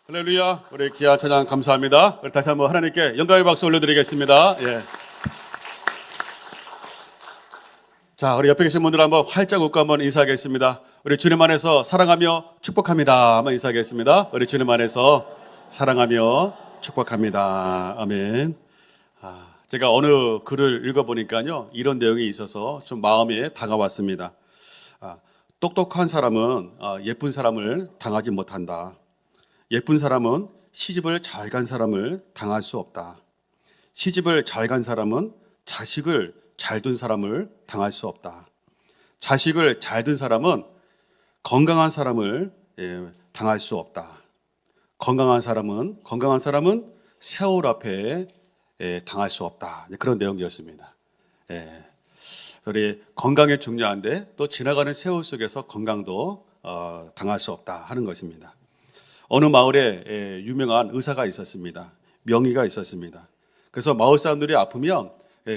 할렐루야. 우리 귀한 찬양 감사합니다. 우리 다시 한번 하나님께 영광의 박수 올려드리겠습니다. 예. 자, 우리 옆에 계신 분들 한번 활짝 웃고 한번 인사하겠습니다. 우리 주님 안에서 사랑하며 축복합니다. 한번 인사하겠습니다. 우리 주님 안에서 사랑하며 축복합니다. 아멘. 제가 어느 글을 읽어보니까요, 이런 내용이 있어서 좀 마음에 다가왔습니다. 똑똑한 사람은 예쁜 사람을 당하지 못한다. 예쁜 사람은 시집을 잘 간 사람을 당할 수 없다. 시집을 잘 간 사람은 자식을 잘 둔 사람을 당할 수 없다. 자식을 잘 둔 사람은 건강한 사람을 당할 수 없다. 건강한 사람은 세월 앞에 당할 수 없다. 그런 내용이었습니다. 우리 건강이 중요한데 또 지나가는 세월 속에서 건강도 당할 수 없다 하는 것입니다. 어느 마을에 유명한 의사가 있었습니다. 명의가 있었습니다. 그래서 마을 사람들이 아프면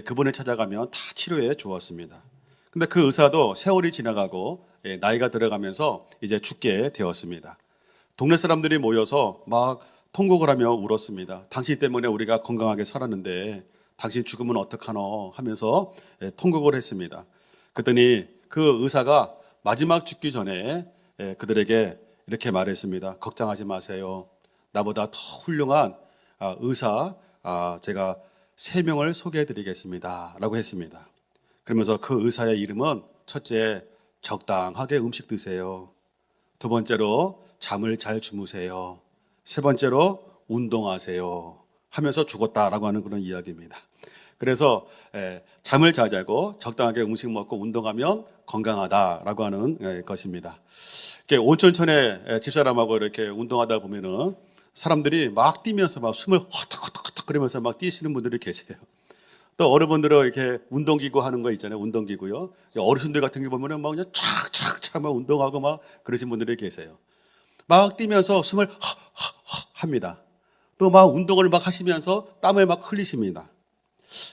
그분을 찾아가면 다 치료해 주었습니다. 근데 그 의사도 세월이 지나가고 나이가 들어가면서 이제 죽게 되었습니다. 동네 사람들이 모여서 막 통곡을 하며 울었습니다. 당신 때문에 우리가 건강하게 살았는데 당신 죽으면 어떡하노 하면서 통곡을 했습니다. 그랬더니 그 의사가 마지막 죽기 전에 그들에게 이렇게 말했습니다. 걱정하지 마세요. 나보다 더 훌륭한 의사 제가 3명을 소개해 드리겠습니다 라고 했습니다. 그러면서 그 의사의 이름은 첫째, 적당하게 음식 드세요. 두 번째로, 잠을 잘 주무세요. 세 번째로, 운동하세요 하면서 죽었다라고 하는 그런 이야기입니다. 그래서 잠을 잘 자고 적당하게 음식 먹고 운동하면 건강하다라고 하는 것입니다. 온천천에 집사람하고 이렇게 운동하다 보면은 사람들이 막 뛰면서 막 숨을 헛헛헛헛 그러면서 막 뛰시는 분들이 계세요. 또 어른분들은 이렇게 운동기구 하는 거 있잖아요. 운동기구요. 어르신들 같은 게 보면은 막 그냥 촥촥촥 막 운동하고 막 그러신 분들이 계세요. 막 뛰면서 숨을 헛헛헛 합니다. 또 막 운동을 막 하시면서 땀을 막 흘리십니다.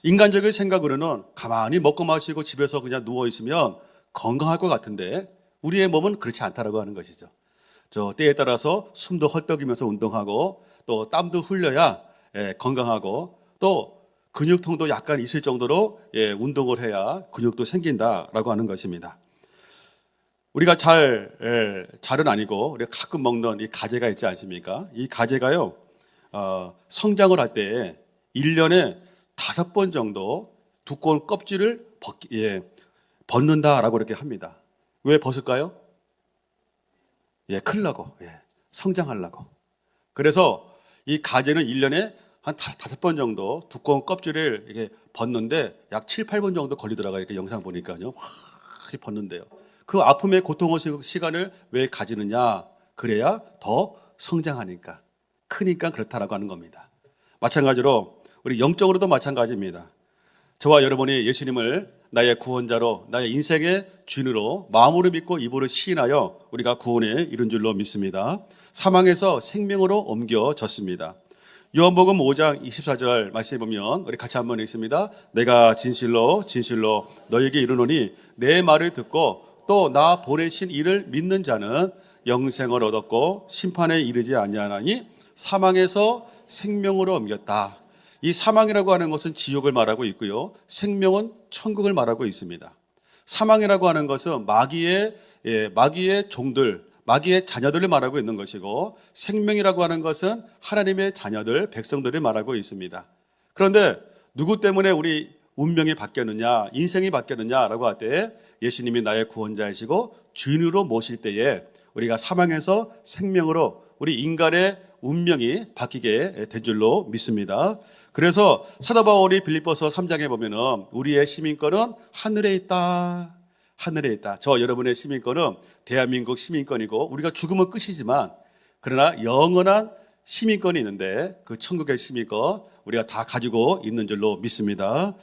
인간적인 생각으로는 가만히 먹고 마시고 집에서 그냥 누워 있으면 건강할 것 같은데 우리의 몸은 그렇지 않다라고 하는 것이죠. 저 때에 따라서 숨도 헐떡이면서 운동하고 또 땀도 흘려야 건강하고 또 근육통도 약간 있을 정도로 운동을 해야 근육도 생긴다라고 하는 것입니다. 우리가 잘은 아니고 우리가 가끔 먹는 이 가재가 있지 않습니까? 이 가재가요 성장을 할 때 1년에 5번 정도 두꺼운 껍질을 벗는다라고 이렇게 합니다. 왜 벗을까요? 크려고, 성장하려고. 그래서 이 가재는 1년에 한 5번 정도 두꺼운 껍질을 이렇게 벗는데 약 7, 8번 정도 걸리더라고요. 이렇게 영상 보니까요. 확 벗는데요. 그 아픔의 고통의 시간을 왜 가지느냐? 그래야 더 성장하니까, 크니까 그렇다라고 하는 겁니다. 마찬가지로 우리 영적으로도 마찬가지입니다. 저와 여러분이 예수님을 나의 구원자로 나의 인생의 주인으로 마음으로 믿고 입으로 시인하여 우리가 구원에 이른 줄로 믿습니다. 사망에서 생명으로 옮겨졌습니다. 요한복음 5장 24절 말씀해 보면 우리 같이 한번 읽습니다. 내가 진실로 너에게 이르노니 내 말을 듣고 또 나 보내신 이를 믿는 자는 영생을 얻었고 심판에 이르지 아니하나니 사망에서 생명으로 옮겼다. 이 사망이라고 하는 것은 지옥을 말하고 있고요. 생명은 천국을 말하고 있습니다. 사망이라고 하는 것은 마귀의 종들, 마귀의 자녀들을 말하고 있는 것이고 생명이라고 하는 것은 하나님의 자녀들, 백성들을 말하고 있습니다. 그런데 누구 때문에 우리 운명이 바뀌었느냐, 인생이 바뀌었느냐라고 할 때 예수님이 나의 구원자이시고 주인으로 모실 때에 우리가 사망에서 생명으로 우리 인간의 운명이 바뀌게 된 줄로 믿습니다. 그래서 사도 바울이 빌립보서 3장에 보면은 우리의 시민권은 하늘에 있다. 하늘에 있다. 저 여러분의 시민권은 대한민국 시민권이고 우리가 죽으면 끝이지만 그러나 영원한 시민권이 있는데 그 천국의 시민권 우리가 다 가지고 있는 줄로 믿습니다.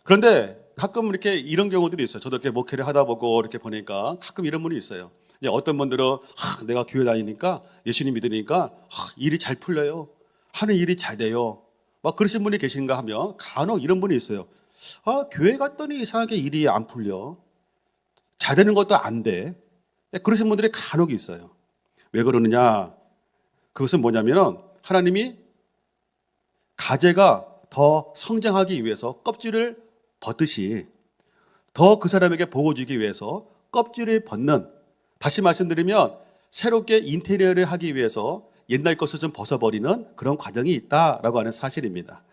그런데 가끔 이렇게 이런 경우들이 있어요. 저도 이렇게 목회를 하다 보고 이렇게 보니까 가끔 이런 분이 있어요. 어떤 분들은 내가 교회 다니니까 예수님 믿으니까 일이 잘 풀려요. 하는 일이 잘 돼요. 막 그러신 분이 계신가 하면 간혹 이런 분이 있어요. 교회 갔더니 이상하게 일이 안 풀려. 잘 되는 것도 안 돼. 그러신 분들이 간혹 있어요. 왜 그러느냐? 그것은 뭐냐면은 하나님이 가재가 더 성장하기 위해서 껍질을 벗듯이 더 그 사람에게 복을 주기 위해서 껍질을 벗는, 다시 말씀드리면 새롭게 인테리어를 하기 위해서 옛날 것을 좀 벗어버리는 그런 과정이 있다라고 하는 사실입니다.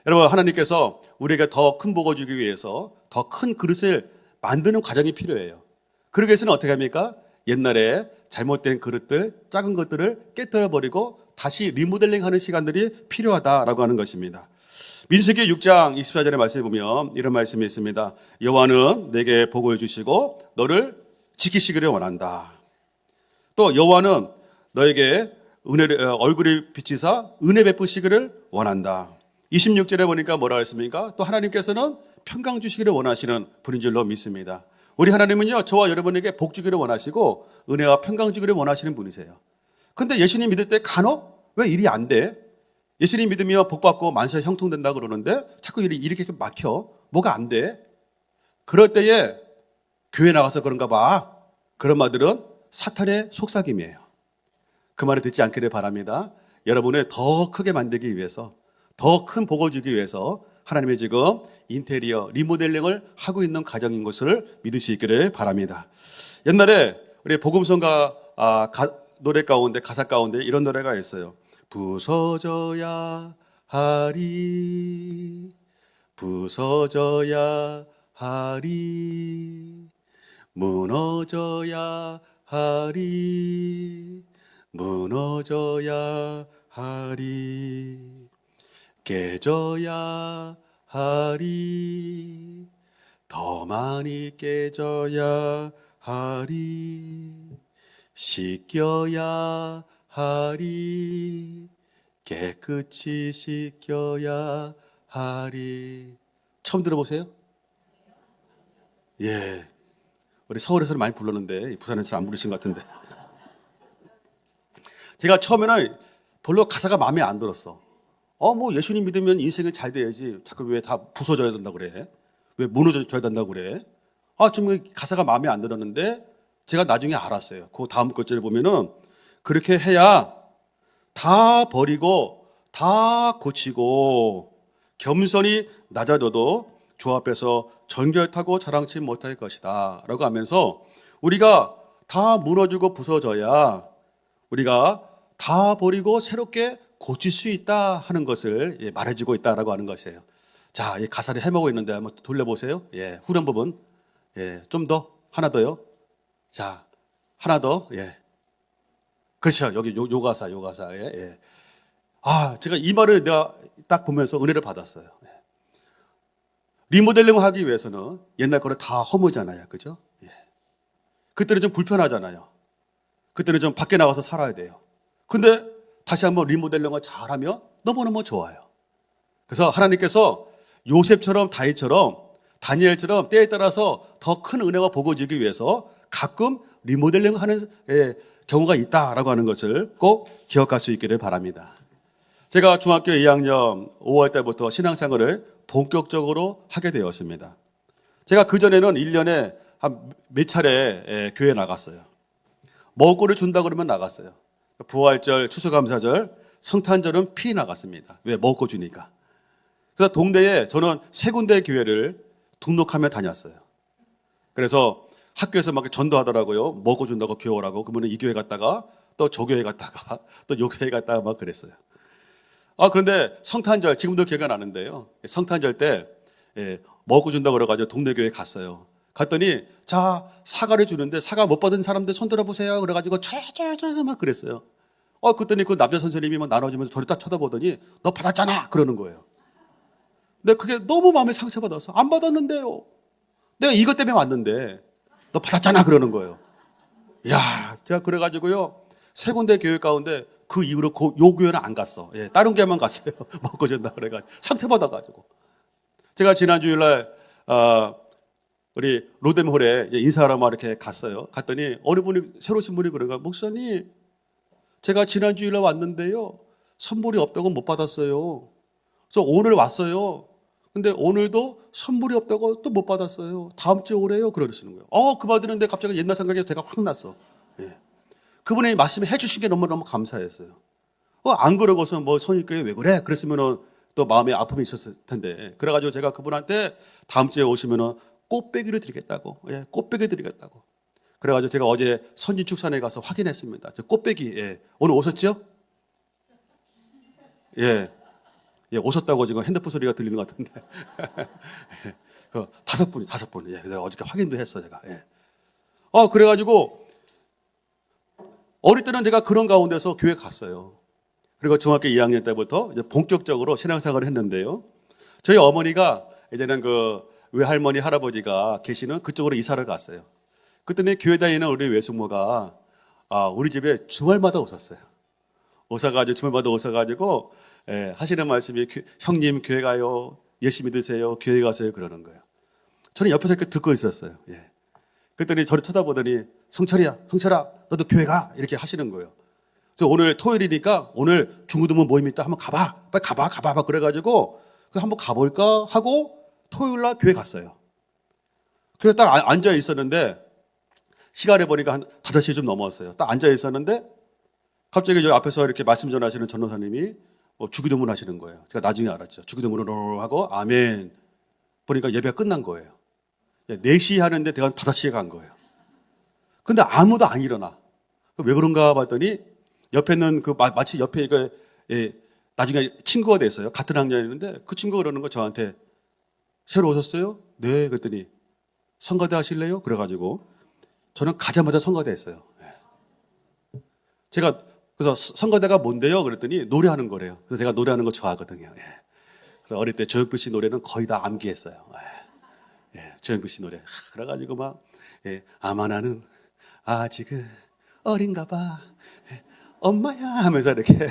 여러분, 하나님께서 우리에게 더 큰 복을 주기 위해서 더 큰 그릇을 만드는 과정이 필요해요. 그러기 위해서는 어떻게 합니까? 옛날에 잘못된 그릇들, 작은 것들을 깨뜨려버리고 다시 리모델링하는 시간들이 필요하다라고 하는 것입니다. 민수기 6장 24절의 말씀에 보면 이런 말씀이 있습니다. 여호와는 내게 복을 주시고 너를 지키시기를 원한다. 또 여호와는 너에게 얼굴이 비치사 은혜 베푸시기를 원한다. 26절에 보니까 뭐라고 했습니까? 또 하나님께서는 평강 주시기를 원하시는 분인 줄로 믿습니다. 우리 하나님은요, 저와 여러분에게 복 주기를 원하시고 은혜와 평강 주기를 원하시는 분이세요. 근데 예수님 믿을 때 간혹 왜 일이 안 돼? 예수님 믿으면 복 받고 만사 형통된다 그러는데 자꾸 일이 이렇게 막혀. 뭐가 안 돼? 그럴 때에 교회 나가서 그런가 봐. 그런 말들은 사탄의 속삭임이에요. 그 말을 듣지 않기를 바랍니다. 여러분을 더 크게 만들기 위해서, 더 큰 복을 주기 위해서 하나님이 지금 인테리어, 리모델링을 하고 있는 과정인 것을 믿을 수 있기를 바랍니다. 옛날에 우리 복음성가 노래 가운데, 가사 가운데 이런 노래가 있어요. 부서져야 하리, 부서져야 하리, 무너져야 하리, 무너져야 하리, 깨져야 하리, 더 많이 깨져야 하리, 씻겨야 하리, 깨끗이 씻겨야 하리. 처음 들어보세요? 예. 우리 서울에서는 많이 불렀는데 부산에서 잘 안 부르신 것 같은데. 제가 처음에는 별로 가사가 마음에 안 들었어. 뭐 예수님 믿으면 인생은 잘 돼야지. 자꾸 왜 다 부서져야 된다고 그래? 왜 무너져야 된다고 그래? 좀 가사가 마음에 안 들었는데 제가 나중에 알았어요. 그 다음 것들을 보면은 그렇게 해야 다 버리고 다 고치고 겸손히 낮아져도 주 앞에서 정결타고 자랑치 못할 것이다 라고 하면서 우리가 다 무너지고 부서져야 우리가 다 버리고 새롭게 고칠 수 있다 하는 것을 말해주고 있다라고 하는 것이에요. 자, 이 가사를 해먹고 있는데 한번 돌려보세요. 예, 후렴 부분. 예, 좀 더, 하나 더요. 자, 하나 더. 예. 그렇죠. 여기 요 가사. 예. 제가 이 말을 내가 딱 보면서 은혜를 받았어요. 예. 리모델링을 하기 위해서는 옛날 거를 다 허무잖아요. 그죠? 예. 그때는 좀 불편하잖아요. 그때는 좀 밖에 나가서 살아야 돼요. 근데 다시 한번 리모델링을 잘하면 너무너무 좋아요. 그래서 하나님께서 요셉처럼 다니엘처럼 때에 따라서 더 큰 은혜와 복을 주기 위해서 가끔 리모델링하는 경우가 있다라고 하는 것을 꼭 기억할 수 있기를 바랍니다. 제가 중학교 2학년 5월 때부터 신앙생활을 본격적으로 하게 되었습니다. 제가 그전에는 1년에 한 몇 차례 교회 나갔어요. 먹을 거를 준다 그러면 나갔어요. 부활절, 추수감사절, 성탄절은 피 나갔습니다. 왜? 먹을 거 주니까. 그래서 동네에 저는 3군데 교회를 등록하며 다녔어요. 그래서 학교에서 막 전도하더라고요. 먹어 준다고 교회 오라고. 그러면 이 교회 갔다가 또 저 교회 갔다가 또 요 교회 갔다가 막 그랬어요. 그런데 성탄절, 지금도 기회가 나는데요. 성탄절 때 먹어 준다고 그래가지고 동네 교회 갔어요. 갔더니 자, 사과를 주는데 사과 못 받은 사람들 손 들어보세요. 그래가지고 촤촤촤 막 그랬어요. 그랬더니 그 남자 선생님이 막 나눠주면서 저를 딱 쳐다보더니 너 받았잖아 그러는 거예요. 근데 그게 너무 마음에 상처받아서 안 받았는데요. 내가 이것 때문에 왔는데 너 받았잖아 그러는 거예요. 야, 제가 그래가지고요 3군데 교회 가운데 그 이후로 요 교회는 안 갔어. 예, 다른 교회만 갔어요. 먹고 준다 그래가지고 상처받아가지고. 제가 지난 주일날 우리 로뎀홀에 인사하러 이렇게 갔어요. 갔더니 어느 분이 새로 오신 분이 그래가 목사님, 제가 지난 주일날 왔는데요 선물이 없다고 못 받았어요. 그래서 오늘 왔어요. 근데 오늘도 선물이 없다고 또 못 받았어요. 다음 주에 오래요. 그러시는 거예요. 그 말 듣는데 갑자기 옛날 생각이 제가 확 났어. 예. 그분이 말씀해 주신 게 너무너무 감사했어요. 안 그러고서 뭐 선입교회 왜 그래? 그랬으면은 또 마음에 아픔이 있었을 텐데. 그래가지고 제가 그분한테 다음 주에 오시면은 꽃배기를 드리겠다고. 예, 꽃배기 드리겠다고. 그래가지고 제가 어제 선진축산에 가서 확인했습니다. 저 꽃배기, 예. 오늘 오셨죠? 예. 예, 오셨다고 지금 핸드폰 소리가 들리는 것 같은데. 예, 그 다섯 분. 예, 그래서 어저께 확인도 했어, 제가. 예. 그래가지고 어릴 때는 제가 그런 가운데서 교회 갔어요. 그리고 중학교 2학년 때부터 이제 본격적으로 신앙생활을 했는데요. 저희 어머니가 이제는 그 외할머니, 할아버지가 계시는 그쪽으로 이사를 갔어요. 그랬더니 교회 다니는 우리 외숙모가 우리 집에 주말마다 오셨어요. 오셔가지고 주말마다 오셔가지고 하시는 말씀이 형님 교회 가요. 예수 믿으세요. 교회 가세요. 그러는 거예요. 저는 옆에서 이렇게 듣고 있었어요. 예. 그랬더니 저를 쳐다보더니 성철아, 너도 교회 가. 이렇게 하시는 거예요. 그래서 오늘 토요일이니까 오늘 중고등부 모임 있다. 한번 가봐. 빨리 가봐. 그래가지고 한번 가볼까 하고 토요일 날 교회 갔어요. 교회 딱 앉아 있었는데 시간을 보니까 한 5시 좀 넘었어요. 딱 앉아 있었는데 갑자기 여기 앞에서 이렇게 말씀 전하시는 전도사님이 주기도문 하시는 거예요. 제가 나중에 알았죠. 주기도문을 하고 아멘. 보니까 예배가 끝난 거예요. 4시 하는데 제가 5시에 간 거예요. 근데 아무도 안 일어나. 왜 그런가 봤더니 옆에 있는 마치 옆에 나중에 친구가 됐어요. 같은 학년이었는데 그 친구가 그러는 거 저한테 새로 오셨어요? 네. 그랬더니 성가대 하실래요? 그래가지고 저는 가자마자 성가대 했어요. 제가 그래서 성가대가 뭔데요? 그랬더니 노래하는 거래요. 그래서 제가 노래하는 거 좋아하거든요. 그래서 어릴 때 조영필 씨 노래는 거의 다 암기했어요. 조영필 씨 노래. 그래가지고 막 아마 나는 아직은 어린가 봐. 엄마야 하면서 이렇게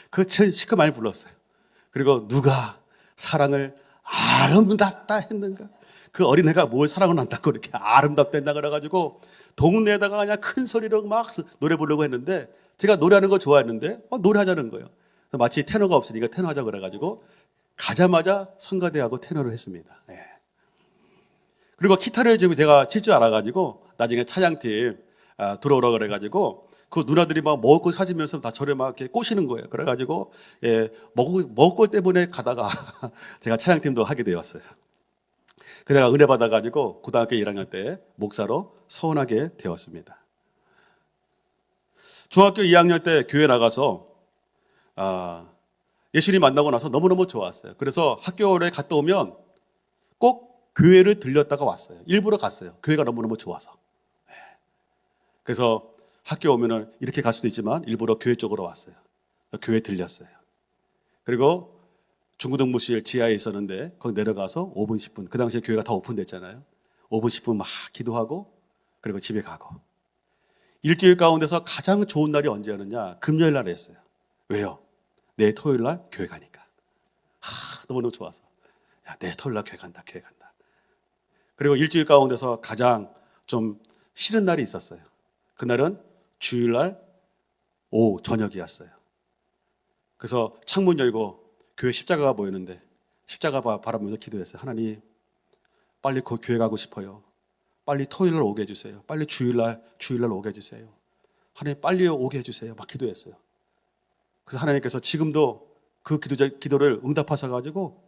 그 시큼 많이 불렀어요. 그리고 누가 사랑을 아름답다 했는가? 그 어린애가 뭘 사랑을 한다고 이렇게 아름답다 그래가지고 동네에다가 그냥 큰 소리로 막 노래 부르려고 했는데 제가 노래하는 거 좋아했는데 노래하자는 거예요. 마치 테너가 없으니까 테너 하자 그래가지고 가자마자 성가대하고 테너를 했습니다. 그리고 기타를 지금 제가 칠 줄 알아가지고 나중에 차장팀 들어오라 그래가지고 그 누나들이 막 먹을 거 사주면서 다 저를 막 이렇게 꼬시는 거예요. 그래가지고 먹을 거 때문에 가다가 제가 차장팀도 하게 되었어요. 그다가 은혜 받아가지고 고등학교 1학년 때 목사로 서원하게 되었습니다. 중학교 2학년 때 교회 나가서 예수님 만나고 나서 너무너무 좋았어요. 그래서 학교에 갔다 오면 꼭 교회를 들렸다가 왔어요. 일부러 갔어요. 교회가 너무너무 좋아서. 그래서 학교 오면은 이렇게 갈 수도 있지만 일부러 교회 쪽으로 왔어요. 교회 들렸어요. 그리고 중고등부실 지하에 있었는데 거기 내려가서 5분, 10분. 그 당시에 교회가 다 오픈됐잖아요. 5분, 10분 막 기도하고 그리고 집에 가고. 일주일 가운데서 가장 좋은 날이 언제였느냐? 금요일 날에 했어요. 왜요? 내일 토요일 날 교회 가니까. 너무너무 좋아서. 내일 토요일 날 교회 간다. 그리고 일주일 가운데서 가장 좀 싫은 날이 있었어요. 그날은 주일날 오후 저녁이었어요. 그래서 창문 열고 교회 십자가가 보이는데 십자가 바라보면서 기도했어요. 하나님, 빨리 그 교회 가고 싶어요. 빨리 토요일날 오게 해주세요. 빨리 주일날 오게 해주세요. 하나님 빨리 오게 해주세요. 막 기도했어요. 그래서 하나님께서 지금도 그 기도를 응답하셔가지고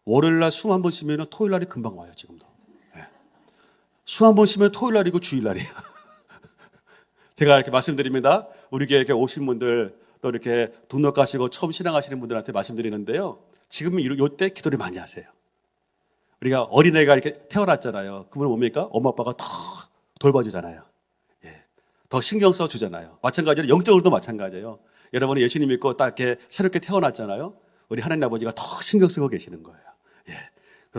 월요일날 숨 한 번 쉬면 토요일날이 금방 와요. 지금도. 숨 한 번 쉬면 토요일날이고 주일날이에요. 제가 이렇게 말씀드립니다. 우리 교회에 오신 분들 또 이렇게 등록하시고 처음 신앙하시는 분들한테 말씀드리는데요. 지금 이때 기도를 많이 하세요. 우리가 어린애가 이렇게 태어났잖아요. 그분은 뭡니까? 엄마 아빠가 더 돌봐주잖아요. 더 신경 써주잖아요. 마찬가지로 영적으로도 마찬가지예요. 여러분이 예수님 믿고 딱 이렇게 새롭게 태어났잖아요. 우리 하나님 아버지가 더 신경 쓰고 계시는 거예요.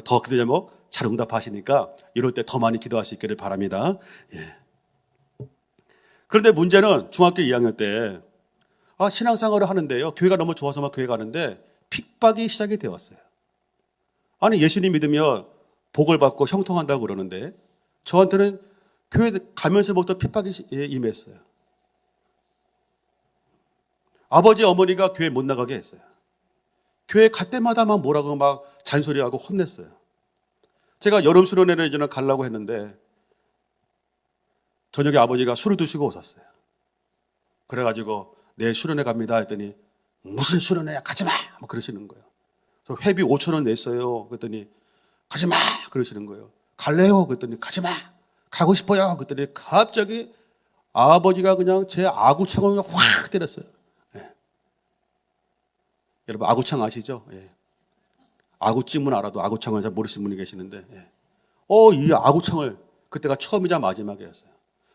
더 기도 제목 잘 응답하시니까 이럴 때 더 많이 기도할 수 있기를 바랍니다. 그런데 문제는 중학교 2학년 때 신앙생활을 하는데요. 교회가 너무 좋아서 막 교회 가는데 핍박이 시작이 되었어요. 아니 예수님 믿으면 복을 받고 형통한다고 그러는데 저한테는 교회 가면서부터 핍박이 임했어요. 아버지 어머니가 교회 못 나가게 했어요. 교회 갈 때마다 막 뭐라고 막 잔소리하고 혼냈어요. 제가 여름 수련회를 이제는 가려고 했는데 저녁에 아버지가 술을 드시고 오셨어요. 그래가지고 네, 수련회 갑니다 했더니 무슨 수련회야? 가지 마! 뭐 그러시는 거예요. 저 회비 5천 원 냈어요. 그랬더니 가지 마! 그러시는 거예요. 갈래요? 그랬더니 가지 마! 가고 싶어요. 그랬더니 갑자기 아버지가 그냥 제 아구창을 확 때렸어요. 예. 여러분 아구창 아시죠? 예. 아구찜은 알아도 아구창을 잘 모르시는 분이 계시는데 예. 이 아구창을 그때가 처음이자 마지막이었어요.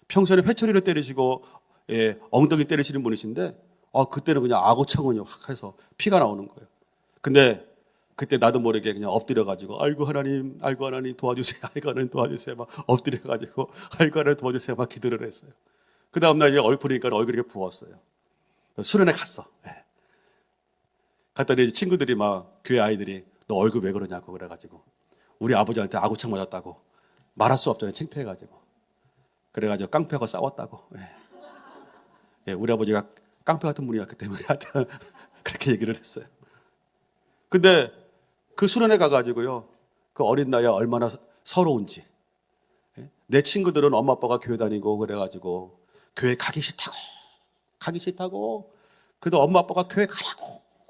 평소에 회초리를 때리시고 예, 엉덩이 때리시는 분이신데 그때는 그냥 아구창을 확 해서 피가 나오는 거예요. 근데 그때 나도 모르게 그냥 엎드려가지고 아이고 하나님 도와주세요. 아이고 하나님 도와주세요. 막 엎드려가지고 아이고 하나님 도와주세요. 막 기도를 했어요. 그 다음날 이제 보니까 얼굴이 부었어요. 수련회 갔어. 예. 갔더니 친구들이 막 교회 아이들이 너 얼굴 왜 그러냐고 그래가지고 우리 아버지한테 아구창 맞았다고 말할 수 없잖아요. 창피해가지고. 그래가지고 깡패하고 싸웠다고. 예. 예, 우리 아버지가 깡패 같은 분이었기 때문에 하여튼 그렇게 얘기를 했어요. 근데 그 수련회 가가지고요. 그 어린 나이에 얼마나 서러운지. 예? 내 친구들은 엄마 아빠가 교회 다니고 그래가지고 교회 가기 싫다고 그래도 엄마 아빠가 교회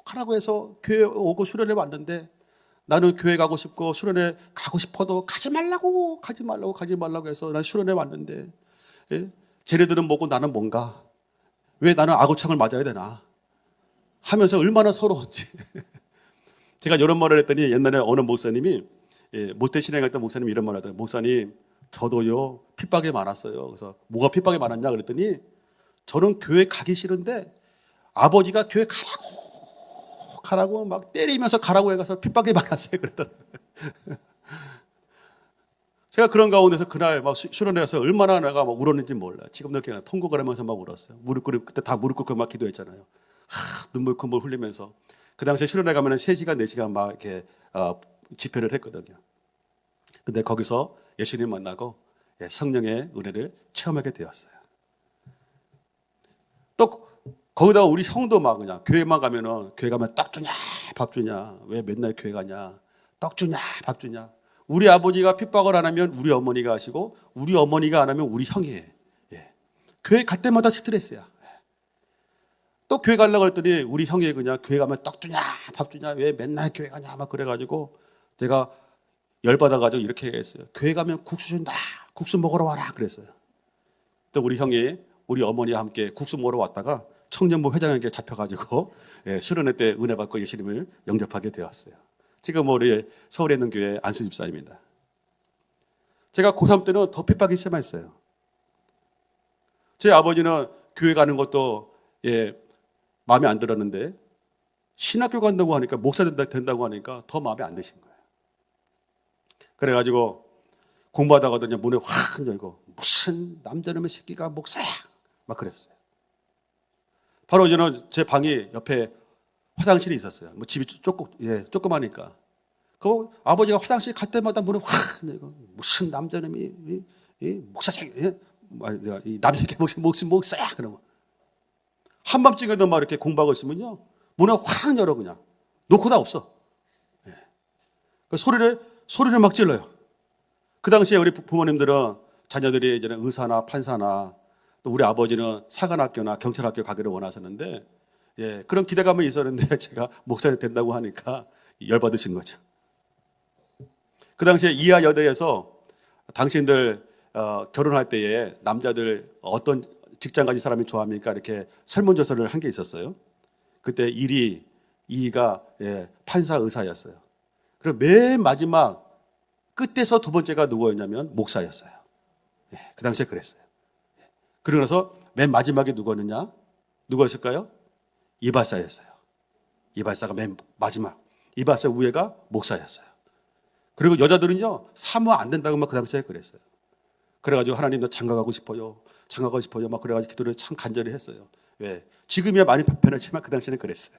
가라고 해서 교회 오고 수련회 왔는데 나는 교회 가고 싶고 수련회 가고 싶어도 가지 말라고 해서 난 수련회 왔는데 예? 쟤네들은 뭐고 나는 뭔가 왜 나는 아구창을 맞아야 되나 하면서 얼마나 서러운지. 제가 이런 말을 했더니 옛날에 어느 목사님이 모태 신앙했던 목사님이 이런 말을 하더라고요. 목사님 저도요 핍박이 많았어요. 그래서 뭐가 핍박이 많았냐 그랬더니 저는 교회 가기 싫은데 아버지가 교회 가라고 막 때리면서 가라고 해서 핍박이 많았어요. 그랬더라고요. 제가 그런 가운데서 그날 막 수련회 가서 얼마나 내가 막 울었는지 몰라요. 지금도 그냥 통곡을 하면서 막 울었어요. 그때 다 무릎 꿇고 막 기도했잖아요. 눈물 콧물 흘리면서. 그 당시에 수련회 가면은 3시간, 4시간 막 이렇게 집회를 했거든요. 근데 거기서 예수님 만나고 성령의 은혜를 체험하게 되었어요. 또 거기다가 우리 형도 막 그냥 교회만 가면은 교회 가면 떡 주냐 밥 주냐 왜 맨날 교회 가냐 떡 주냐 밥 주냐. 우리 아버지가 핍박을 안 하면 우리 어머니가 하시고 우리 어머니가 안 하면 우리 형이 해. 예. 교회 갈 때마다 스트레스야. 또 교회 가려고 했더니 우리 형이 그냥 교회 가면 떡 주냐 밥 주냐 왜 맨날 교회 가냐 막 그래가지고 제가 열받아가지고 이렇게 했어요. 교회 가면 국수 준다. 국수 먹으러 와라 그랬어요. 또 우리 형이 우리 어머니와 함께 국수 먹으러 왔다가 청년부 회장에게 잡혀가지고 수련회 때 은혜 받고 예수님을 영접하게 되었어요. 지금 우리 서울에 있는 교회 안수 집사입니다. 제가 고3 때는 더 핍박이 심했어요. 제 아버지는 교회 가는 것도 마음에 안 들었는데 신학교 간다고 하니까 목사 된다고 하니까 더 마음에 안 드신 거예요. 그래가지고 공부하다가도 문에 확 열고 무슨 남자놈의 새끼가 목사야 막 그랬어요. 바로 저는 제 방이 옆에 화장실이 있었어요. 뭐 집이 조그마니까. 그 아버지가 화장실 갈 때마다 문을 확 열고 무슨 남자놈이 목사 새끼 이 남새끼 목사야 그러면 한밤중에도 막 이렇게 공부하고 있으면요 문을 확 열어 그냥 놓고 다 없어. 그 소리를 막 질러요. 그 당시에 우리 부모님들은 자녀들이 이제는 의사나 판사나 또 우리 아버지는 사관학교나 경찰학교 가기를 원하셨는데 그런 기대감이 있었는데 제가 목사가 된다고 하니까 열받으신 거죠. 그 당시에 이하 여대에서 당신들 결혼할 때에 남자들 어떤 직장 가진 사람이 좋아합니까? 이렇게 설문조사를 한 게 있었어요. 그때 1위, 2위가 판사 의사였어요. 그리고 맨 마지막 끝에서 두 번째가 누구였냐면 목사였어요. 그 당시에 그랬어요. 그러고 나서 맨 마지막에 누구였느냐? 누구였을까요? 이발사였어요. 이발사가 맨 마지막. 이발사 위에가 목사였어요. 그리고 여자들은요, 사모 안 된다고 막 그 당시에 그랬어요. 그래가지고 하나님 너 장가가고 싶어요. 막 그래가지고 기도를 참 간절히 했어요. 왜? 지금이야 많이 변했지만 그 당시에는 그랬어요.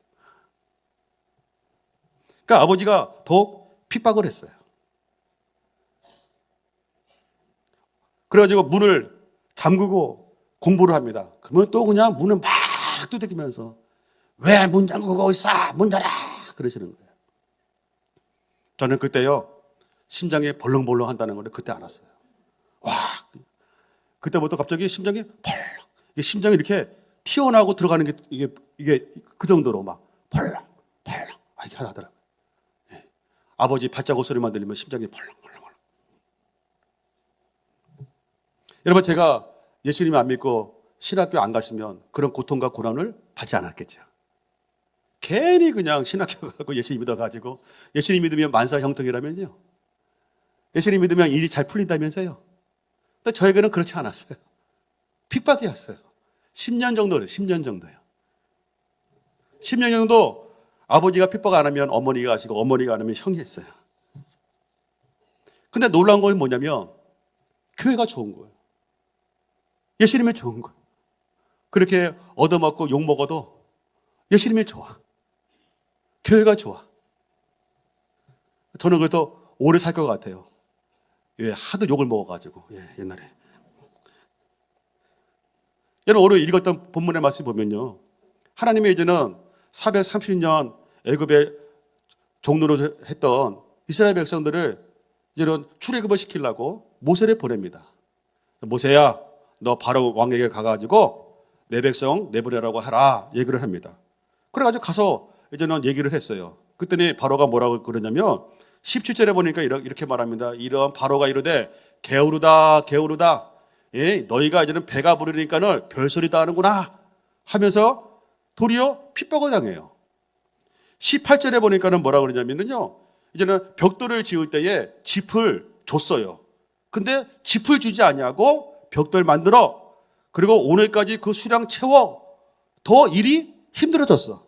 그러니까 아버지가 더욱 핍박을 했어요. 그래가지고 문을 잠그고 공부를 합니다. 그러면 또 그냥 문을 막 두드리면서 왜 문 잠그고 있어? 문 닫아! 그러시는 거예요. 저는 그때요, 심장이 벌렁벌렁 한다는 걸 그때 알았어요. 와, 그때부터 갑자기 심장이 펄, 심장이 이렇게 튀어나오고 들어가는 게 이게 그 정도로 막 펄렁 이렇게 하더라고요. 예. 아버지 발자국 소리만 들리면 심장이 펄렁. 여러분, 제가 예수님을 안 믿고 신학교 안 갔으면 그런 고통과 고난을 받지 않았겠죠. 괜히 그냥 신학교 가고 예수님 믿어가지고, 예수님 믿으면 만사 형통이라면요. 예수님 믿으면 일이 잘 풀린다면서요. 근데 저에게는 그렇지 않았어요. 핍박이었어요. 10년 정도요. 10년 정도요. 10년 정도 아버지가 핍박 안 하면 어머니가 하시고, 어머니가 안 하면 형이 했어요. 근데 놀라운 건 뭐냐면 교회가 좋은 거예요. 예수님이 좋은 거예요. 그렇게 얻어먹고 욕먹어도 예수님이 좋아. 교회가 좋아. 저는 그래서 오래 살 것 같아요. 예, 하도 욕을 먹어가지고, 옛날에. 여러분, 오늘 읽었던 본문의 말씀 보면요. 하나님의 이제는 430년 애굽에 종로로 했던 이스라엘 백성들을 이제는 출애굽을 시키려고 모세를 보냅니다. 모세야, 너 바로 왕에게 가가지고 내 백성 내보내라고 하라 얘기를 합니다. 그래가지고 가서 이제는 얘기를 했어요. 그랬더니 바로가 뭐라고 그러냐면 17절에 보니까 이렇게 말합니다. 이런 바로가 이르되 게으르다. 예, 너희가 이제는 배가 부르니까는 별소리다 하는구나 하면서 도리어 핍박을 당해요. 18절에 보니까는 뭐라고 그러냐면요. 이제는 벽돌을 지을 때에 짚을 줬어요. 근데 짚을 주지 않냐고 벽돌 만들어. 그리고 오늘까지 그 수량 채워. 더 일이 힘들어졌어.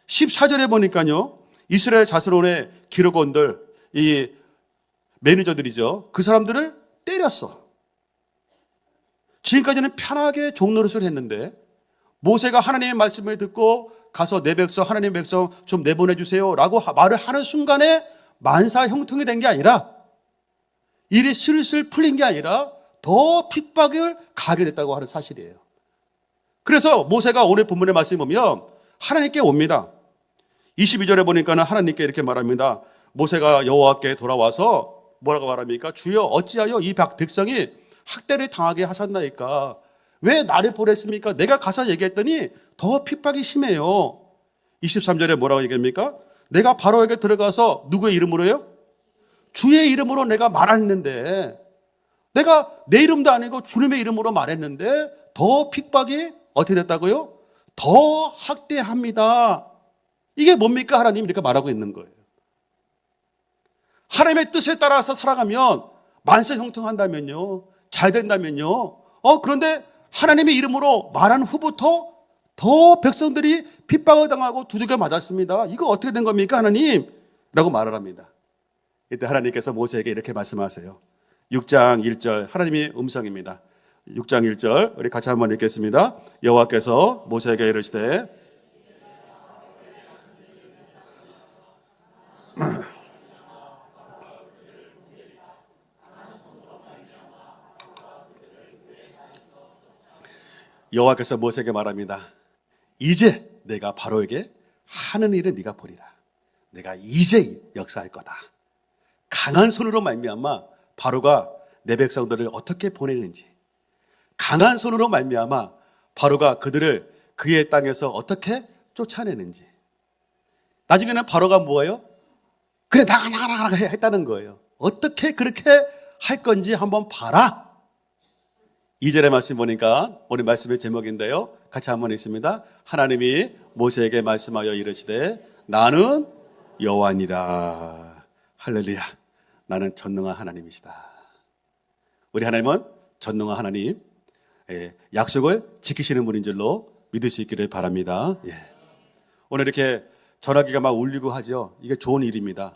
14절에 보니까요. 이스라엘 자손의 기록원들, 이 매니저들이죠. 그 사람들을 때렸어. 지금까지는 편하게 종노릇을 했는데 모세가 하나님의 말씀을 듣고 가서 내 백성, 하나님의 백성 좀 내보내주세요 라고 말을 하는 순간에 만사 형통이 된 게 아니라 일이 슬슬 풀린 게 아니라 더 핍박을 가게 됐다고 하는 사실이에요. 그래서 모세가 오늘 본문의 말씀을 보면 하나님께 옵니다. 22절에 보니까는 하나님께 이렇게 말합니다. 모세가 여호와께 돌아와서 뭐라고 말합니까? 주여 어찌하여 이 백성이 학대를 당하게 하셨나이까? 왜 나를 보냈습니까? 내가 가서 얘기했더니 더 핍박이 심해요. 23절에 뭐라고 얘기합니까? 내가 바로에게 들어가서 누구의 이름으로요? 주의 이름으로 내가 말했는데 내가 내 이름도 아니고 주님의 이름으로 말했는데 더 핍박이 어떻게 됐다고요? 더 학대합니다. 이게 뭡니까? 하나님 이렇게 말하고 있는 거예요. 하나님의 뜻에 따라서 살아가면 만사 형통한다면요. 잘 된다면요. 그런데 하나님의 이름으로 말한 후부터 더 백성들이 핍박을 당하고 두들겨 맞았습니다. 이거 어떻게 된 겁니까, 하나님? 라고 말을 합니다. 이때 하나님께서 모세에게 이렇게 말씀하세요. 6장 1절 하나님의 음성입니다. 6장 1절 우리 같이 한번 읽겠습니다. 여호와께서 모세에게 이르시되 여호와께서 모세에게 말합니다. 이제 내가 바로에게 하는 일을 네가 보리라. 내가 이제 역사할 거다. 강한 손으로 말미암아 바로가 내 백성들을 어떻게 보내는지, 강한 손으로 말미암아 바로가 그들을 그의 땅에서 어떻게 쫓아내는지. 나중에는 바로가 뭐예요? 그래 나가 했다는 거예요. 어떻게 그렇게 할 건지 한번 봐라. 2절의 말씀 보니까 오늘 말씀의 제목인데요. 같이 한번 읽습니다. 하나님이 모세에게 말씀하여 이르시되 나는 여호와니라. 할렐루야. 나는 전능한 하나님이시다. 우리 하나님은 전능한 하나님, 약속을 지키시는 분인 줄로 믿을 수 있기를 바랍니다. 오늘 이렇게 전화기가 막 울리고 하죠. 이게 좋은 일입니다.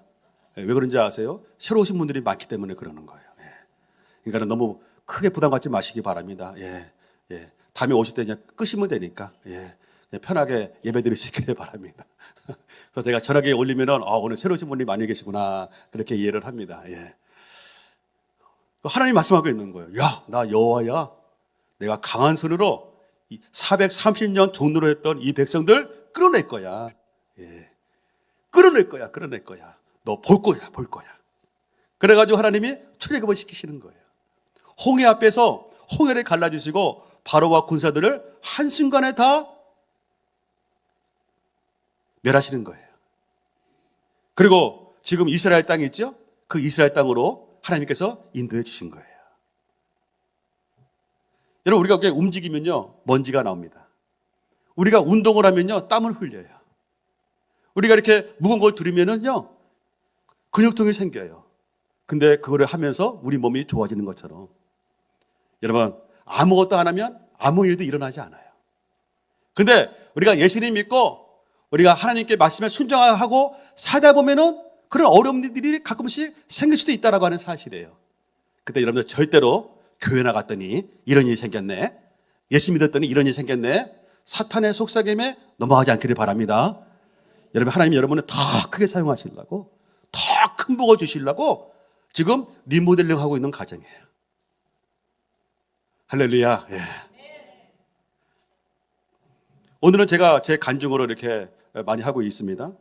왜 그런지 아세요? 새로 오신 분들이 많기 때문에 그러는 거예요. 그러니까 너무 크게 부담 갖지 마시기 바랍니다. 다음에 오실 때 그냥 끄시면 되니까 편하게 예배 드릴 수 있기를 바랍니다. 그래서 제가 전화기에 올리면은 오늘 새로 오신 분이 많이 계시구나 그렇게 이해를 합니다. 하나님 말씀하고 있는 거예요. 야, 나 여호와야. 내가 강한 손으로 430년 종노릇 했던 이 백성들 끌어낼 거야. 끌어낼 거야. 너 볼 거야. 그래가지고 하나님이 출애굽을 시키시는 거예요. 홍해 앞에서 홍해를 갈라주시고 바로와 군사들을 한순간에 다 멸하시는 거예요. 그리고 지금 이스라엘 땅이 있죠? 그 이스라엘 땅으로 하나님께서 인도해 주신 거예요. 여러분, 우리가 이렇게 움직이면요, 먼지가 나옵니다. 우리가 운동을 하면요, 땀을 흘려요. 우리가 이렇게 무거운 걸 들으면은요, 근육통이 생겨요. 근데 그거를 하면서 우리 몸이 좋아지는 것처럼 여러분, 아무것도 안 하면 아무 일도 일어나지 않아요. 근데 우리가 예수님 믿고 우리가 하나님께 말씀에 순종하고 살다 보면은 그런 어려운 일들이 가끔씩 생길 수도 있다라고 하는 사실이에요. 그때 여러분들 절대로 교회 나갔더니 이런 일이 생겼네, 예수 믿었더니 이런 일이 생겼네, 사탄의 속삭임에 넘어가지 않기를 바랍니다. 여러분, 하나님이 여러분을 더 크게 사용하시려고, 더 큰 복을 주시려고 지금 리모델링 하고 있는 과정이에요. 할렐루야. 예. 오늘은 제가 제 간증으로 이렇게 많이 하고 있습니다.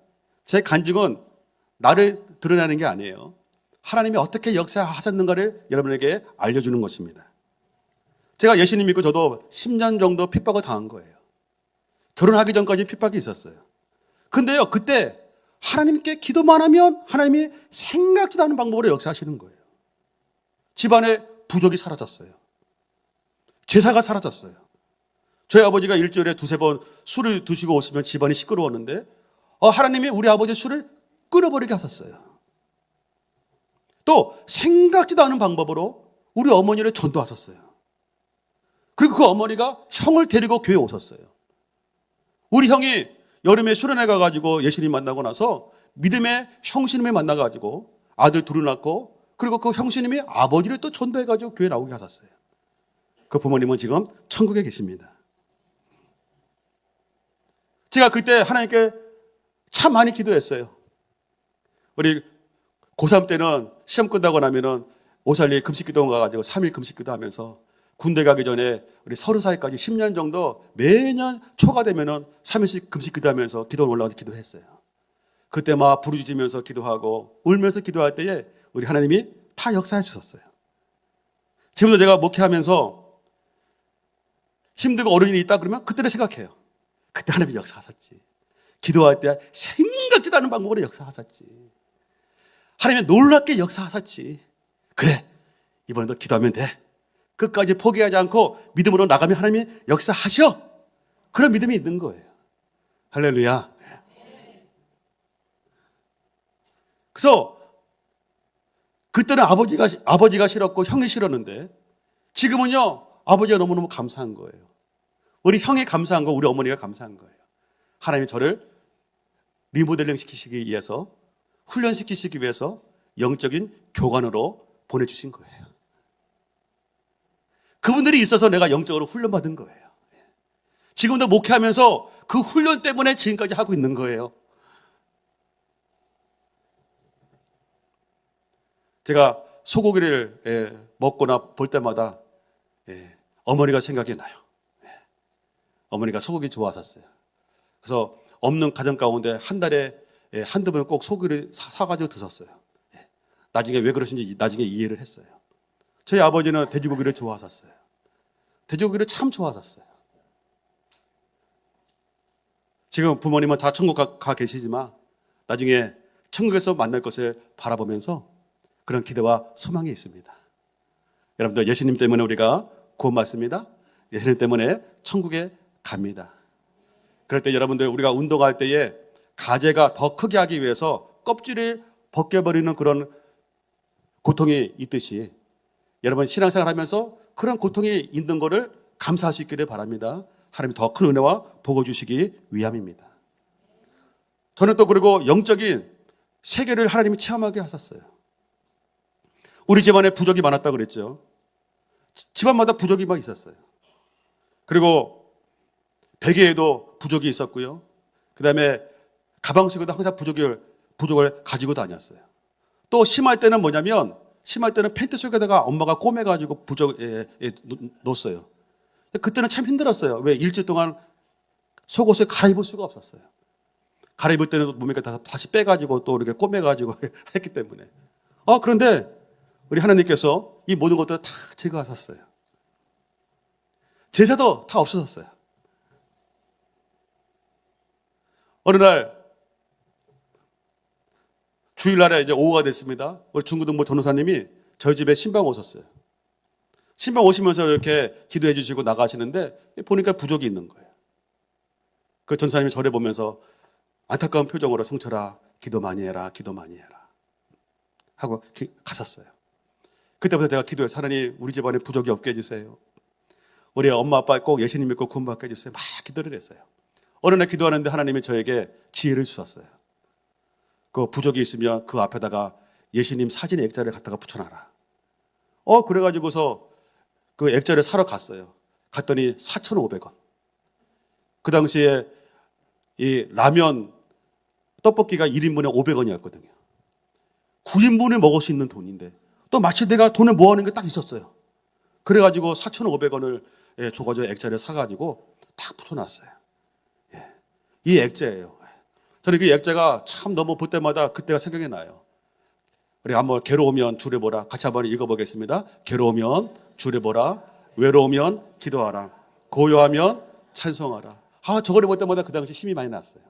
제 간증은 나를 드러내는 게 아니에요. 하나님이 어떻게 역사하셨는가를 여러분에게 알려주는 것입니다. 제가 예수님 믿고 저도 10년 정도 핍박을 당한 거예요. 결혼하기 전까지 핍박이 있었어요. 근데요, 그때 하나님께 기도만 하면 하나님이 생각지도 않은 방법으로 역사하시는 거예요. 집안에 부족이 사라졌어요. 제사가 사라졌어요. 저희 아버지가 일주일에 두세 번 술을 드시고 오시면 집안이 시끄러웠는데 하나님이 우리 아버지 술을 끊어버리게 하셨어요. 또 생각지도 않은 방법으로 우리 어머니를 전도하셨어요. 그리고 그 어머니가 형을 데리고 교회에 오셨어요. 우리 형이 여름에 수련회 가가지고 예수님 만나고 나서 믿음의 형수님을 만나가지고 아들 둘을 낳고, 그리고 그 형수님이 아버지를 또 전도해가지고 교회 나오게 하셨어요. 그 부모님은 지금 천국에 계십니다. 제가 그때 하나님께 참 많이 기도했어요. 우리 고3 때는 시험 끝나고 나면은 오살리 금식기도 가가지고 3일 금식기도 하면서, 군대 가기 전에 우리 30살까지 10년 정도 매년 초가 되면은 3일씩 금식기도 하면서 기도 올라가서 기도했어요. 그때 막 부르짖으면서 기도하고 울면서 기도할 때에 우리 하나님이 다 역사해 주셨어요. 지금도 제가 목회하면서 힘들고 어려운 일이 있다 그러면 그때를 생각해요. 그때 하나님이 역사하셨지. 기도할 때 생각지도 않은 방법으로 역사하셨지. 하나님이 놀랍게 역사하셨지. 그래, 이번에도 기도하면 돼. 끝까지 포기하지 않고 믿음으로 나가면 하나님이 역사하셔. 그런 믿음이 있는 거예요. 할렐루야. 그래서 그때는 아버지가 싫었고 형이 싫었는데, 지금은요, 아버지가 너무너무 감사한 거예요. 우리 형이 감사한 거, 우리 어머니가 감사한 거예요. 하나님이 저를 리모델링 시키시기 위해서, 훈련시키시기 위해서 영적인 교관으로 보내주신 거예요. 그분들이 있어서 내가 영적으로 훈련받은 거예요. 지금도 목회하면서 그 훈련 때문에 지금까지 하고 있는 거예요. 제가 소고기를 먹거나 볼 때마다 어머니가 생각이 나요. 어머니가 소고기 좋아하셨어요. 그래서 없는 가정 가운데 한 달에 한두 번 꼭 소고기를 사가지고 드셨어요. 나중에 왜 그러신지 나중에 이해를 했어요. 저희 아버지는 돼지고기를 좋아하셨어요. 돼지고기를 참 좋아하셨어요. 지금 부모님은 다 천국 가 계시지만 나중에 천국에서 만날 것을 바라보면서 그런 기대와 소망이 있습니다. 여러분들, 예수님 때문에 우리가 구원받습니다. 예수님 때문에 천국에 갑니다. 그럴 때 여러분들, 우리가 운동할 때에 가재가 더 크게 하기 위해서 껍질을 벗겨버리는 그런 고통이 있듯이, 여러분 신앙생활 하면서 그런 고통이 있는 것을 감사할 수 있기를 바랍니다. 하나님이 더 큰 은혜와 복을 주시기 위함입니다. 저는 또 그리고 영적인 세계를 하나님이 체험하게 하셨어요. 우리 집안에 부족이 많았다고 그랬죠. 집안마다 부족이 막 있었어요. 그리고 베개에도 부족이 있었고요. 그 다음에 가방 속에도 항상 부족을 가지고 다녔어요. 또 심할 때는 뭐냐면, 심할 때는 팬트 속에다가 엄마가 꼬매가지고 부족에 놓았어요. 그때는 참 힘들었어요. 왜? 일주일 동안 속옷을 갈아입을 수가 없었어요. 갈아입을 때는 몸에 다시 빼가지고 또 이렇게 꼬매가지고 했기 때문에. 그런데 우리 하나님께서 이 모든 것들을 다 제거하셨어요. 제사도 다 없어졌어요. 어느 날 주일날에 이제 오후가 됐습니다. 우리 중고등부 전도사님이 저희 집에 신방 오셨어요. 신방 오시면서 이렇게 기도해 주시고 나가시는데 보니까 부족이 있는 거예요. 그 전사님이 저를 보면서 안타까운 표정으로 성철아 기도 많이 해라 기도 많이 해라 하고 가셨어요. 그때부터 제가 기도해서 하나님 우리 집안에 부족이 없게 해주세요. 우리 엄마 아빠 꼭 예수님 믿고 구원받게 해주세요. 막 기도를 했어요. 어느 날 기도하는데 하나님이 저에게 지혜를 주셨어요. 그 부족이 있으면 그 앞에다가 예수님 사진 액자를 갖다가 붙여놔라. 그래가지고서 그 액자를 사러 갔어요. 갔더니 4,500원. 그 당시에 이 라면 떡볶이가 1인분에 500원이었거든요. 9인분을 먹을 수 있는 돈인데 또 마치 내가 돈을 모아놓은 게 딱 있었어요. 그래가지고 4,500원을 줘가지고 액자를 사가지고 딱 붙여놨어요. 이 액자예요. 저는 그 액자가 참 너무 볼 때마다 그때가 생각이 나요. 우리 한번 괴로우면 주를 보라. 같이 한번 읽어보겠습니다. 괴로우면 주를 보라. 외로우면 기도하라. 고요하면 찬송하라. 저거를 볼 때마다 그 당시 힘이 많이 났어요.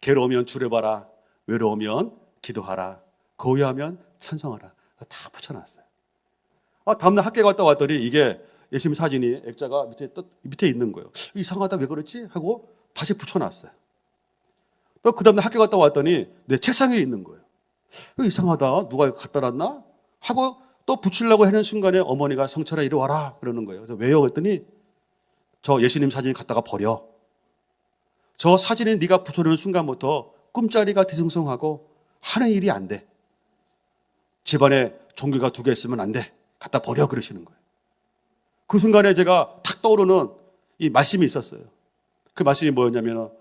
괴로우면 주를 봐라. 외로우면 기도하라. 고요하면 찬송하라. 다 붙여놨어요. 다음날 학교 갔다 왔더니 이게 예수님 사진이 액자가 밑에 있는 거예요. 이상하다 왜 그렇지? 하고 다시 붙여놨어요. 또 그 다음날 학교 갔다 왔더니 내 책상에 있는 거예요. 이상하다. 누가 이거 갖다 놨나? 하고 또 붙이려고 하는 순간에 어머니가 성철아 이리 와라 그러는 거예요. 그래서 왜요? 그랬더니 저 예수님 사진 갖다가 버려. 저 사진에 네가 붙여놓은 순간부터 꿈자리가 뒤숭숭하고 하는 일이 안 돼. 집안에 종교가 2개 있으면 안 돼. 갖다 버려 그러시는 거예요. 그 순간에 제가 탁 떠오르는 이 말씀이 있었어요. 그 말씀이 뭐였냐면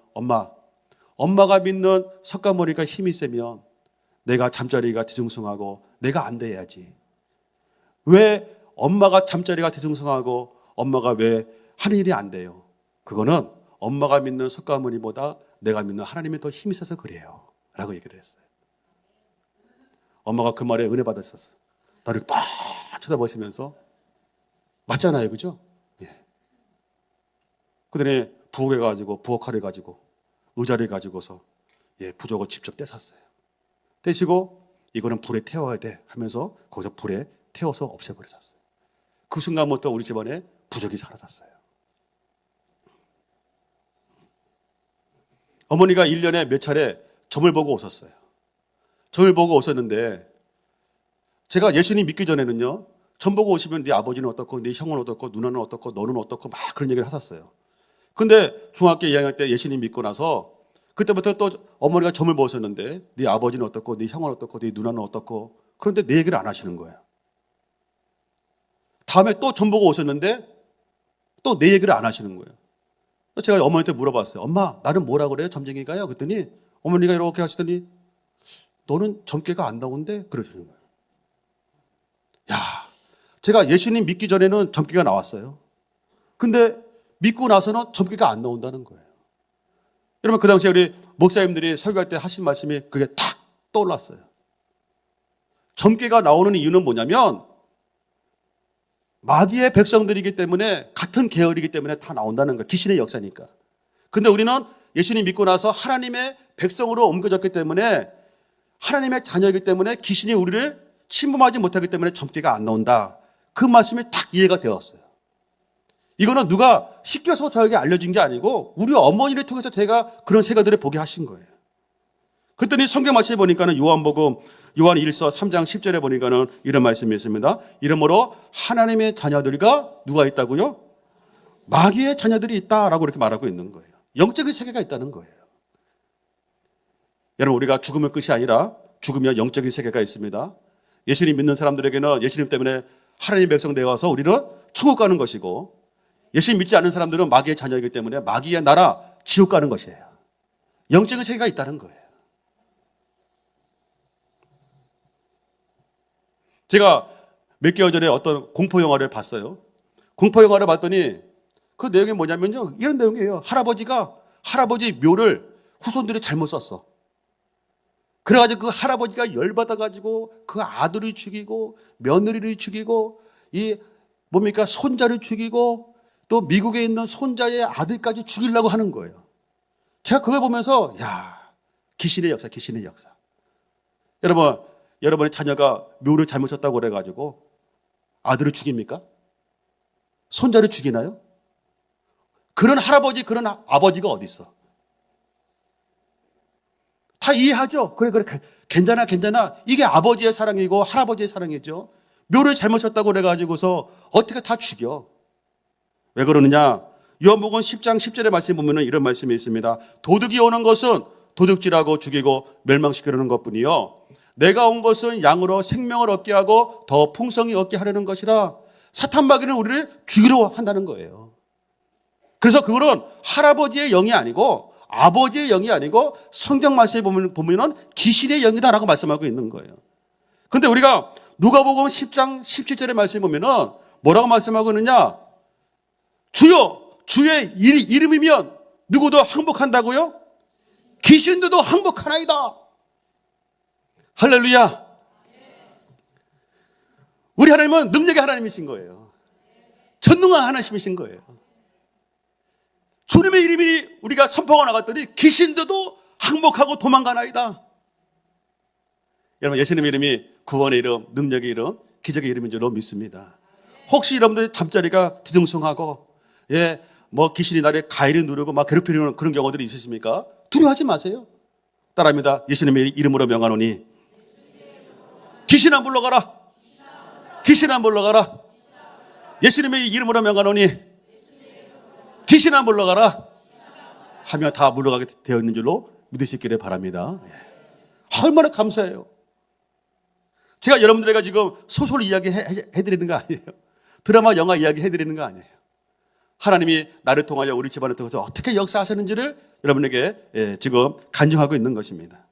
엄마가 믿는 석가모니가 힘이 세면 내가 잠자리가 뒤숭숭하고 내가 안 돼야지. 왜 엄마가 잠자리가 뒤숭숭하고 엄마가 왜 하는 일이 안 돼요? 그거는 엄마가 믿는 석가모니보다 내가 믿는 하나님이 더 힘이 세서 그래요. 라고 얘기를 했어요. 엄마가 그 말에 은혜 받았었어요. 나를 빡 쳐다보시면서 맞잖아요. 그죠? 그다음에 부엌칼을 가지고 의자를 가지고서 부적을 직접 떼셨어요. 떼시고 이거는 불에 태워야 돼 하면서 거기서 불에 태워서 없애버리셨어요. 그 순간부터 우리 집안에 부적이 사라졌어요. 어머니가 1년에 몇 차례 점을 보고 오셨어요. 점을 보고 오셨는데 제가 예수님 믿기 전에는요. 점 보고 오시면 네 아버지는 어떻고 네 형은 어떻고 누나는 어떻고 너는 어떻고 막 그런 얘기를 하셨어요. 근데 중학교 2학년 때 예수님 믿고 나서 그때부터 또 어머니가 점을 보셨는데 네 아버지는 어떻고 네 형은 어떻고 네 누나는 어떻고 그런데 내 얘기를 안 하시는 거예요. 다음에 또 점 보고 오셨는데 또 내 얘기를 안 하시는 거예요. 제가 어머니한테 물어봤어요. 엄마 나는 뭐라 그래요? 점쟁이가요? 그랬더니 어머니가 이렇게 하시더니 너는 점괘가 안 나온대? 그러시는 거예요. 제가 예수님 믿기 전에는 점괘가 나왔어요. 근데 믿고 나서는 점괘가 안 나온다는 거예요. 여러분 그 당시에 우리 목사님들이 설교할 때 하신 말씀이 그게 탁 떠올랐어요. 점괘가 나오는 이유는 뭐냐면 마귀의 백성들이기 때문에 같은 계열이기 때문에 다 나온다는 거예요. 귀신의 역사니까. 근데 우리는 예수님 믿고 나서 하나님의 백성으로 옮겨졌기 때문에 하나님의 자녀이기 때문에 귀신이 우리를 침범하지 못하기 때문에 점괘가 안 나온다. 그 말씀이 딱 이해가 되었어요. 이거는 누가 시켜서 저에게 알려진 게 아니고 우리 어머니를 통해서 제가 그런 세계들을 보게 하신 거예요. 그랬더니 성경 말씀에 보니까는 요한 1서 3장 10절에 보니까는 이런 말씀이 있습니다. 이러므로 하나님의 자녀들과 누가 있다고요? 마귀의 자녀들이 있다라고 이렇게 말하고 있는 거예요. 영적인 세계가 있다는 거예요. 여러분 우리가 죽으면 끝이 아니라 죽으면 영적인 세계가 있습니다. 예수님 믿는 사람들에게는 예수님 때문에 하나님의 백성 되어서 우리는 천국 가는 것이고 예수님 믿지 않는 사람들은 마귀의 자녀이기 때문에 마귀의 나라 지옥 가는 것이에요. 영적인 세계가 있다는 거예요. 제가 몇 개월 전에 어떤 공포 영화를 봤어요. 공포 영화를 봤더니 그 내용이 뭐냐면요. 이런 내용이에요. 할아버지 묘를 후손들이 잘못 썼어. 그래가지고 그 할아버지가 열받아가지고 그 아들을 죽이고 며느리를 죽이고 손자를 죽이고 또 미국에 있는 손자의 아들까지 죽이려고 하는 거예요. 제가 그걸 보면서 귀신의 역사, 귀신의 역사. 여러분의 자녀가 묘를 잘못 쳤다고 그래가지고 아들을 죽입니까? 손자를 죽이나요? 그런 할아버지, 그런 아버지가 어디 있어? 다 이해하죠? 그래, 괜찮아. 이게 아버지의 사랑이고 할아버지의 사랑이죠. 묘를 잘못 쳤다고 그래가지고서 어떻게 다 죽여? 왜 그러느냐? 요한복음 10장 10절의 말씀에 보면은 이런 말씀이 있습니다. 도둑이 오는 것은 도둑질하고 죽이고 멸망시키려는 것뿐이요. 내가 온 것은 양으로 생명을 얻게 하고 더 풍성히 얻게 하려는 것이라. 사탄 마귀는 우리를 죽이려 한다는 거예요. 그래서 그거는 할아버지의 영이 아니고 아버지의 영이 아니고 성경 말씀에 보면은 귀신의 영이다라고 말씀하고 있는 거예요. 그런데 우리가 누가복음 10장 17절의 말씀에 보면은 뭐라고 말씀하고 있느냐? 주여, 주의 이름이면 누구도 항복한다고요? 귀신들도 항복하나이다. 할렐루야. 우리 하나님은 능력의 하나님이신 거예요. 전능한 하나님이신 거예요. 주님의 이름이 우리가 선포가 나갔더니 귀신들도 항복하고 도망가나이다. 여러분, 예수님의 이름이 구원의 이름, 능력의 이름, 기적의 이름인 줄로 믿습니다. 혹시 여러분들 잠자리가 뒤숭숭하고 귀신이 나를 가위를 누르고 막 괴롭히는 그런 경우들이 있으십니까? 두려워하지 마세요. 따라합니다. 예수님의 이름으로 명하노니 귀신 안 불러가라. 귀신 안 불러가라. 예수님의 이름으로 명하노니 귀신 안 물러가라 하며 다 물러가게 되어 있는 줄로 믿으시기를 바랍니다. 얼마나 감사해요. 제가 여러분들에게 지금 소설 이야기 해드리는 거 아니에요. 드라마, 영화 이야기 해드리는 거 아니에요. 하나님이 나를 통하여 우리 집안을 통해서 어떻게 역사하시는지를 여러분에게 지금 간증하고 있는 것입니다.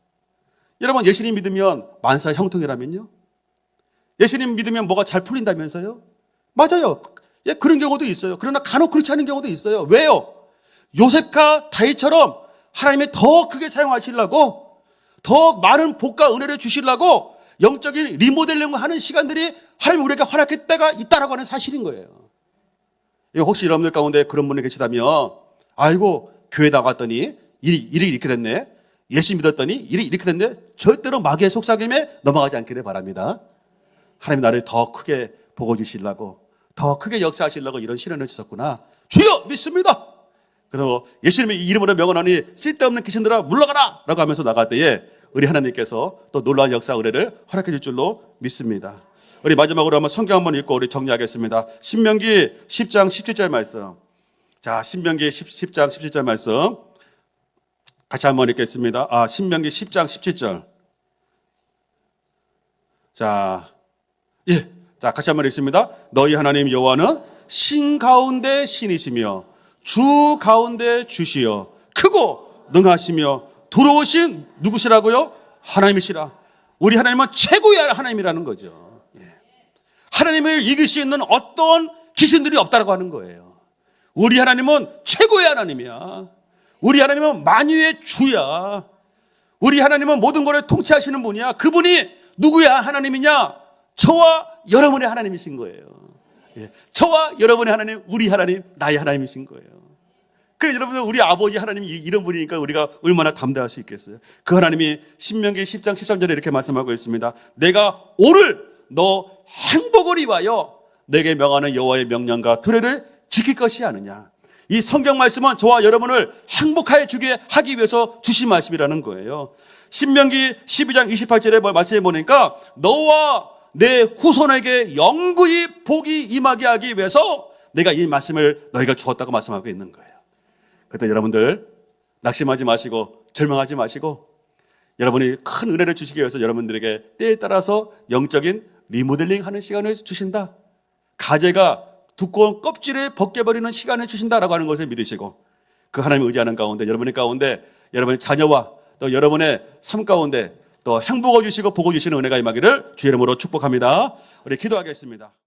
여러분, 예수님 믿으면 만사 형통이라면요? 예수님 믿으면 뭐가 잘 풀린다면서요? 맞아요. 그런 경우도 있어요. 그러나 간혹 그렇지 않은 경우도 있어요. 왜요? 요셉과 다윗처럼 하나님이 더 크게 사용하시려고, 더 많은 복과 은혜를 주시려고 영적인 리모델링을 하는 시간들이 하나님 우리에게 허락할 때가 있다라고 하는 사실인 거예요. 혹시 여러분들 가운데 그런 분이 계시다면, 아이고, 교회 나갔더니 일이 이렇게 됐네. 예수 믿었더니 일이 이렇게 됐네. 절대로 마귀의 속삭임에 넘어가지 않기를 바랍니다. 하나님 나를 더 크게 보고 주시려고, 더 크게 역사하시려고 이런 시련을 주셨구나. 주여 믿습니다. 그래서 예수님의 이름으로 명언하니 쓸데없는 귀신들아 물러가라 라고 하면서 나갈 때에 우리 하나님께서 또 놀라운 역사 은혜를 허락해 줄 줄로 믿습니다. 우리 마지막으로 한번 성경 한번 읽고 우리 정리하겠습니다. 신명기 10장 17절 말씀. 자, 신명기 10장 17절 말씀 같이 한번 읽겠습니다. 신명기 10장 17절. 자, 같이 한번 읽습니다. 너희 하나님 여호와는 신 가운데 신이시며 주 가운데 주시여 크고 능하시며 두려우신 누구시라고요? 하나님이시라. 우리 하나님은 최고의 하나님이라는 거죠. 하나님을 이길 수 있는 어떤 귀신들이 없다고 하는 거예요. 우리 하나님은 최고의 하나님이야. 우리 하나님은 만유의 주야. 우리 하나님은 모든 것을 통치하시는 분이야. 그분이 누구야 하나님이냐? 저와 여러분의 하나님이신 거예요. 저와 여러분의 하나님, 우리 하나님, 나의 하나님이신 거예요. 그래, 여러분들, 우리 아버지 하나님이 이런 분이니까 우리가 얼마나 담대할 수 있겠어요. 그 하나님이 신명기 10장 13절에 이렇게 말씀하고 있습니다. 내가 오늘 너 행복을 위하여 내게 명하는 여호와의 명령과 규례를 지킬 것이 아니냐. 이 성경 말씀은 저와 여러분을 행복하게 주게 하기 위해서 주신 말씀이라는 거예요. 신명기 12장 28절에 말씀해 보니까 너와 내 후손에게 영구히 복이 임하게 하기 위해서 내가 이 말씀을 너희가 주었다고 말씀하고 있는 거예요. 그때 여러분들 낙심하지 마시고 절망하지 마시고 여러분이 큰 은혜를 주시기 위해서 여러분들에게 때에 따라서 영적인 리모델링 하는 시간을 주신다. 가재가 두꺼운 껍질을 벗겨버리는 시간을 주신다라고 하는 것을 믿으시고 그 하나님을 의지하는 가운데 여러분의 가운데 여러분의 자녀와 또 여러분의 삶 가운데 또 행복을 주시고 복을 주시는 은혜가 임하기를 주의 이름으로 축복합니다. 우리 기도하겠습니다.